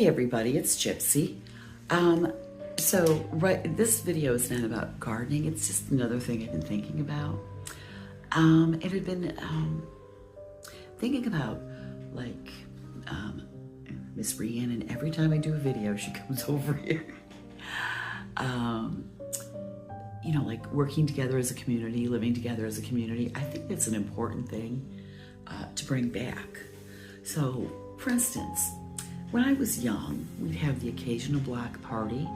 Hey everybody, it's Gypsy. This video is not about gardening. It's just another thing I've been thinking about. It had been thinking about like Miss Rhiannon. Every time I do a video, she comes over here. Like working together as a community, living together as a community. I think that's an important thing to bring back. So, for instance, when I was young, we'd have the occasional block party.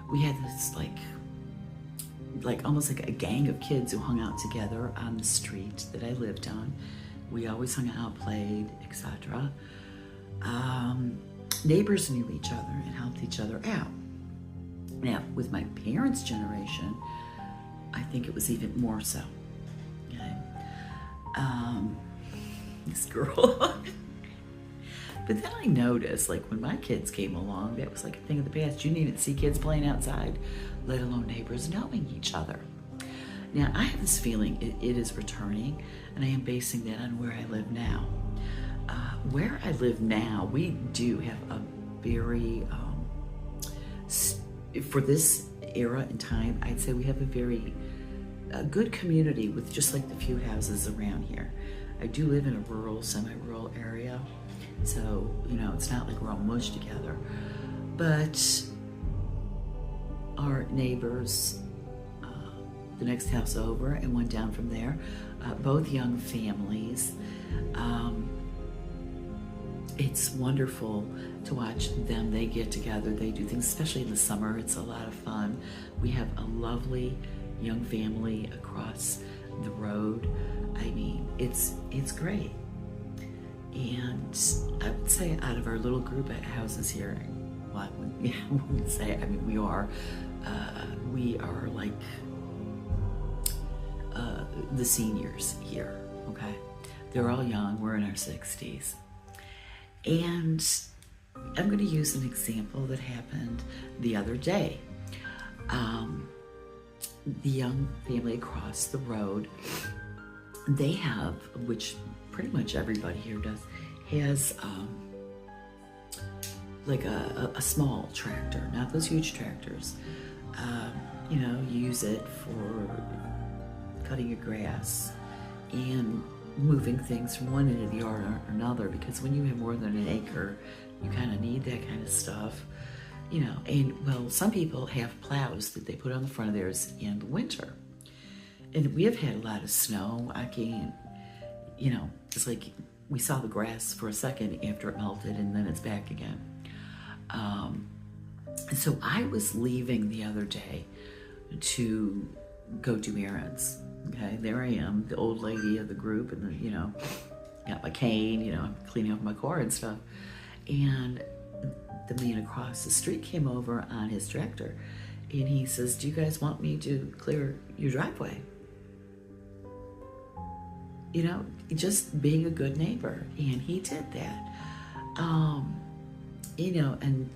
We had this like almost like a gang of kids who hung out together on the street that I lived on. We always hung out, played, etc. Neighbors knew each other and helped each other out. Now, with my parents' generation, I think it was even more so. Okay? This girl. But then I noticed, like when my kids came along, that was like a thing of the past. You didn't even see kids playing outside, let alone neighbors knowing each other. Now, I have this feeling it is returning, and I am basing that on where I live now. Where I live now, we do have a very, for this era and time, I'd say we have a very good community with just like the few houses around here. I do live in a rural, semi-rural area. So, it's not like we're all mushed together. But our neighbors, the next house over and one down from there, both young families. It's wonderful to watch them. They get together, they do things, especially in the summer. It's a lot of fun. We have a lovely young family across the road. I mean, it's great. And I would say out of our little group of houses here, well, I wouldn't say, I mean, we are like the seniors here, okay? They're all young, we're in our 60s. And I'm going to use an example that happened the other day. The young family across the road, they have, which pretty much everybody here does, has like a small tractor, not those huge tractors. You use it for cutting your grass and moving things from one end of the yard or another, because when you have more than an acre, you kind of need that kind of stuff. And well, some people have plows that they put on the front of theirs in the winter. And we have had a lot of snow. I can't, it's like we saw the grass for a second after it melted and then it's back again. So I was leaving the other day to go do errands. Okay, there I am, the old lady of the group, and then, got my cane, I'm cleaning up my car and stuff. And the man across the street came over on his tractor and he says, "Do you guys want me to clear your driveway?" Just being a good neighbor. And he did that. And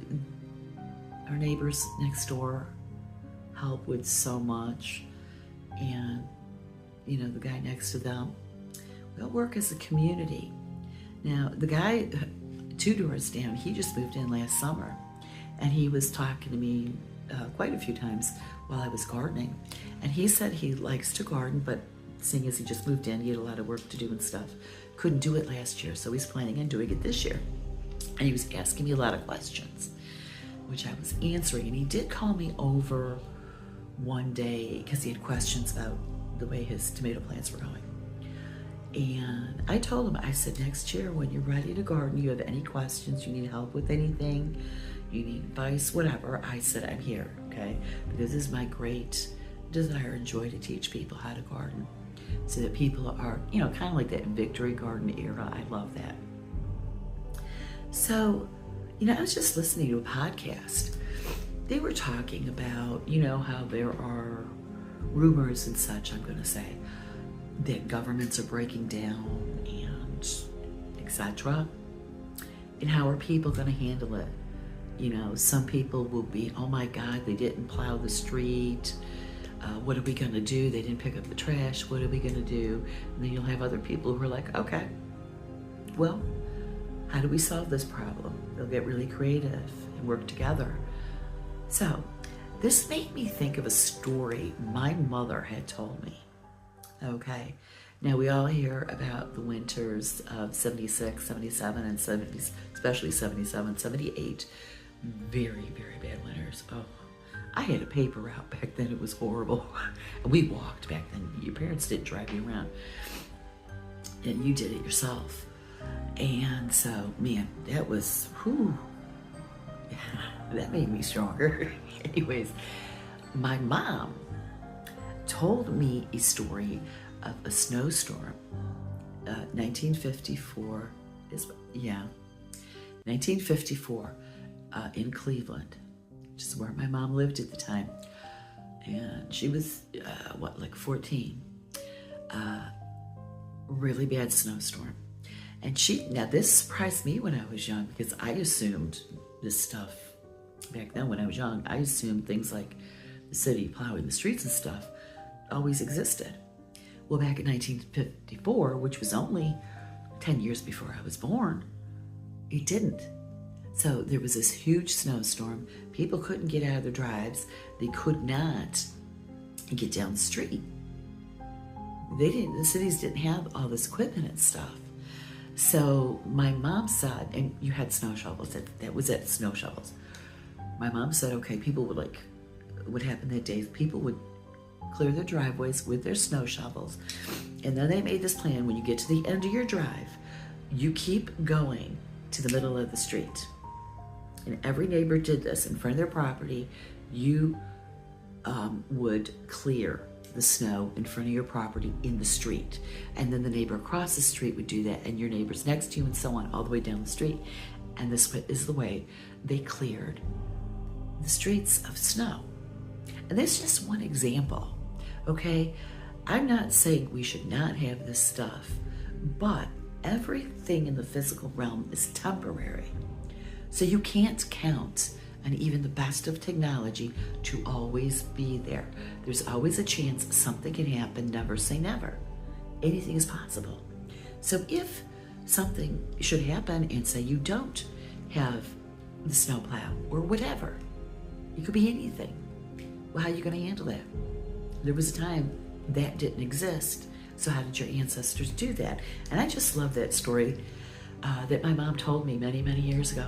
our neighbors next door help with so much. And, the guy next to them, we all work as a community. Now, the guy 2 doors down, he just moved in last summer. And he was talking to me quite a few times while I was gardening. And he said he likes to garden, but seeing as he just moved in, he had a lot of work to do and stuff. Couldn't do it last year, so he's planning on doing it this year. And he was asking me a lot of questions, which I was answering. And he did call me over one day because he had questions about the way his tomato plants were going. And I told him, I said, next year when you're ready to garden, you have any questions, you need help with anything, you need advice, whatever, I said, I'm here, okay? Because this is my great desire and joy to teach people how to garden, so that people are, kind of like that victory garden era. I love that. So, I was just listening to a podcast. They were talking about, how there are rumors and such, I'm going to say, that governments are breaking down and etc. And how are people going to handle it? Some people will be, oh my God, they didn't plow the street. What are we going to do? They didn't pick up the trash. What are we going to do? And then you'll have other people who are like, okay, well, How do we solve this problem? They'll get really creative and work together. So this made me think of a story my mother had told me. Okay, now we all hear about the winters of 76, 77, and 70s, especially 77, 78. Very, very bad winters. Oh, I had a paper route back then. It was horrible. And we walked back then. Your parents didn't drive you around. And you did it yourself. And so, man, that was, whew, that made me stronger. Anyways, my mom told me a story of a snowstorm. 1954 1954 in Cleveland, which is where my mom lived at the time. And she was, like 14. Really bad snowstorm. And now this surprised me when I was young, because I assumed this stuff back then when I was young. I assumed things like the city plowing the streets and stuff always existed. Well, back in 1954, which was only 10 years before I was born, it didn't. So there was this huge snowstorm. People couldn't get out of their drives. They could not get down the street. The cities didn't have all this equipment and stuff. So my mom said, and you had snow shovels, that was it, snow shovels. My mom said, okay, people would happen that day, people would clear their driveways with their snow shovels. And then they made this plan: when you get to the end of your drive, you keep going to the middle of the street. And every neighbor did this. In front of their property, you would clear the snow in front of your property in the street. And then the neighbor across the street would do that, and your neighbors next to you, and so on, all the way down the street. And this is the way they cleared the streets of snow. And that's just one example, okay? I'm not saying we should not have this stuff, but everything in the physical realm is temporary. So you can't count on even the best of technology to always be there. There's always a chance something can happen. Never say never. Anything is possible. So if something should happen, and say you don't have the snowplow or whatever, it could be anything. Well, how are you going to handle that? There was a time that didn't exist. So how did your ancestors do that? And I just love that story that my mom told me many, many years ago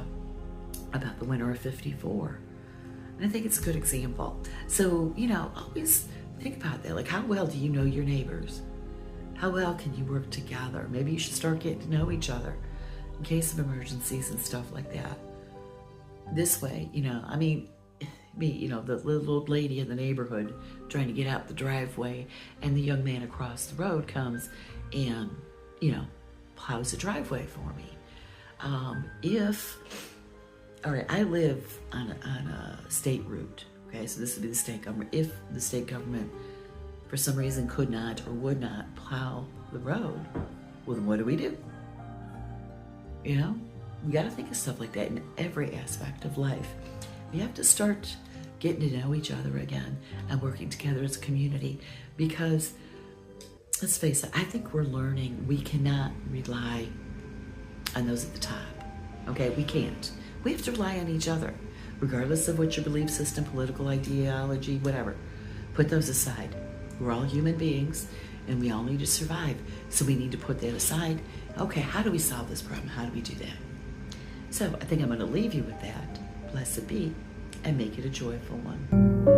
about the winter of 54. And I think it's a good example. So, always think about that. Like, how well do you know your neighbors? How well can you work together? Maybe you should start getting to know each other in case of emergencies and stuff like that. This way, the little old lady in the neighborhood trying to get out the driveway, and the young man across the road comes and, plows the driveway for me. All right, I live on a state route, okay? So this would be the state government. If the state government, for some reason, could not or would not plow the road, well, then what do? We got to think of stuff like that in every aspect of life. We have to start getting to know each other again and working together as a community, because, let's face it, I think we're learning we cannot rely on those at the top, okay? We can't. We have to rely on each other, regardless of what your belief system, political ideology, whatever. Put those aside. We're all human beings, and we all need to survive. So we need to put that aside. Okay, how do we solve this problem? How do we do that? So I think I'm going to leave you with that. Blessed be, and make it a joyful one.